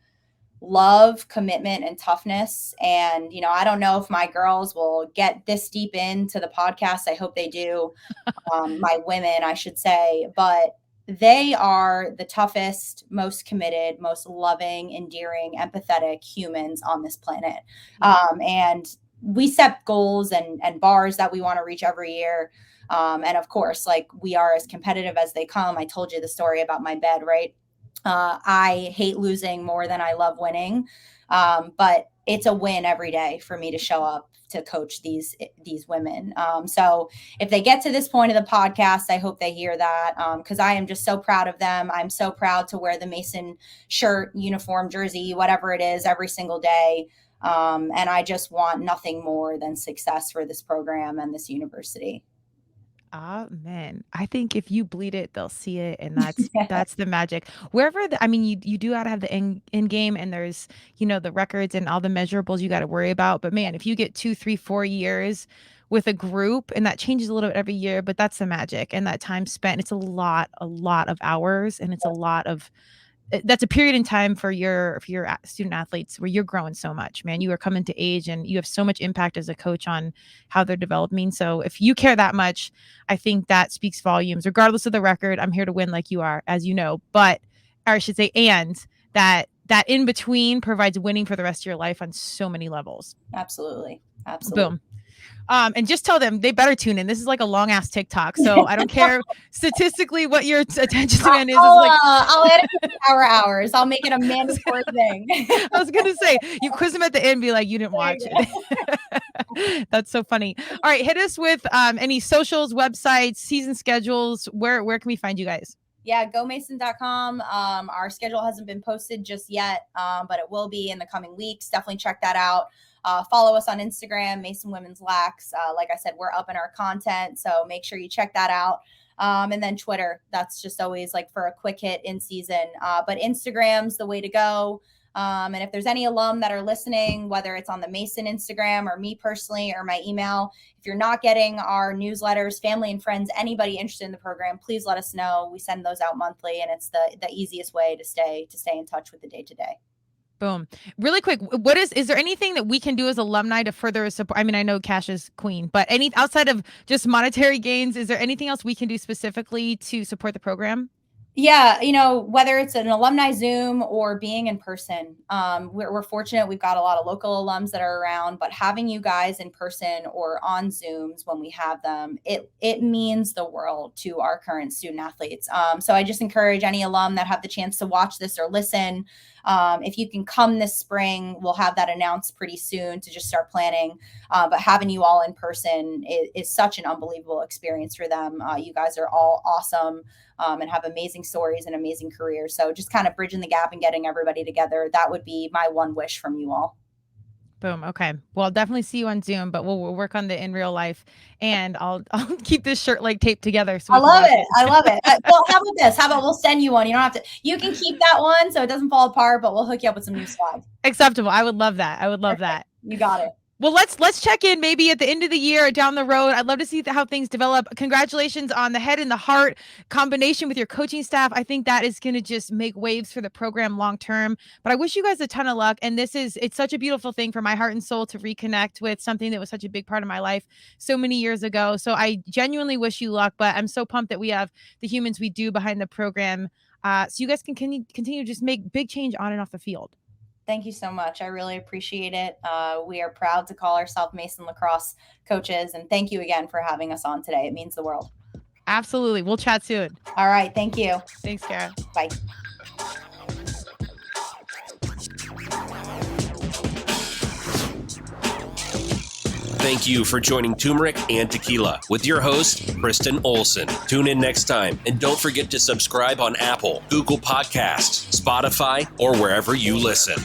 love, commitment, and toughness. And, I don't know if my girls will get this deep into the podcast. I hope they do. My women, I should say, but they are the toughest, most committed, most loving, endearing, empathetic humans on this planet. And we set goals and bars that we want to reach every year. And of course, like, we are as competitive as they come. I told you the story about my bed, right? I hate losing more than I love winning. But it's a win every day for me to show up to coach these women. So if they get to this point of the podcast, I hope they hear that, because I am just so proud of them. I'm so proud to wear the Mason shirt, uniform, jersey, whatever it is, every single day. And I just want nothing more than success for this program and this university. Man, I think if you bleed it, they'll see it, and that's the magic. Wherever I mean, you do gotta have the end game, and there's the records and all the measurables you got to worry about. But man, if you get 2, 3, 4 years with a group, and that changes a little bit every year, but that's the magic, and that time spent. It's a lot of hours, and it's a lot of. That's a period in time for your student athletes where you're growing so much, man. You are coming to age and you have so much impact as a coach on how they're developing. So if you care that much, I think that speaks volumes, regardless of the record. I'm here to win like you are, as you know, but, or I should say, and that in between provides winning for the rest of your life on so many levels. Absolutely. Boom. And just tell them they better tune in. This is like a long ass TikTok, so I don't care statistically what your attention span is. I'll add it to hours. I'll make it a mandatory thing. I was gonna say you quiz them at the end, be like, you didn't watch it. That's so funny. All right, hit us with any socials, websites, season schedules. Where can we find you guys? Yeah, gomason.com. Our schedule hasn't been posted just yet, but it will be in the coming weeks. Definitely check that out. Follow us on Instagram, Mason Women's Lax. Like I said, we're up in our content, so make sure you check that out. And then Twitter, that's just always like for a quick hit in season. But Instagram's the way to go. And if there's any alum that are listening, whether it's on the Mason Instagram or me personally or my email, if you're not getting our newsletters, family and friends, anybody interested in the program, please let us know. We send those out monthly, and it's the easiest way to stay in touch with the day-to-day. Boom. Really quick, is there anything that we can do as alumni to further support? I mean, I know cash is queen, but outside of just monetary gains, is there anything else we can do specifically to support the program? Yeah, whether it's an alumni Zoom or being in person, we're fortunate. We've got a lot of local alums that are around, but having you guys in person or on Zooms when we have them, it means the world to our current student athletes. So I just encourage any alum that have the chance to watch this or listen. If you can come this spring, we'll have that announced pretty soon to just start planning. But having you all in person is such an unbelievable experience for them. You guys are all awesome. And have amazing stories and amazing careers. So just kind of bridging the gap and getting everybody together. That would be my one wish from you all. Boom. Okay. Well, I'll definitely see you on Zoom, but we'll work on the in real life, and I'll keep this shirt like taped together. So I love it. Well, how about this? How about we'll send you one? You don't have to. You can keep that one so it doesn't fall apart, but we'll hook you up with some new swag. Acceptable. I would love that. That. You got it. Well, let's check in maybe at the end of the year down the road. I'd love to see how things develop. Congratulations on the head and the heart combination with your coaching staff. I think that is going to just make waves for the program long term. But I wish you guys a ton of luck. And it's such a beautiful thing for my heart and soul to reconnect with something that was such a big part of my life so many years ago. So I genuinely wish you luck, but I'm so pumped that we have the humans we do behind the program. So you guys can continue to just make big change on and off the field. Thank you so much. I really appreciate it. We are proud to call ourselves Mason Lacrosse coaches. And thank you again for having us on today. It means the world. Absolutely. We'll chat soon. All right. Thank you. Thanks, Kara. Bye. Thank you for joining Turmeric and Tequila with your host, Kristen Olson. Tune in next time, and don't forget to subscribe on Apple, Google Podcasts, Spotify, or wherever you listen.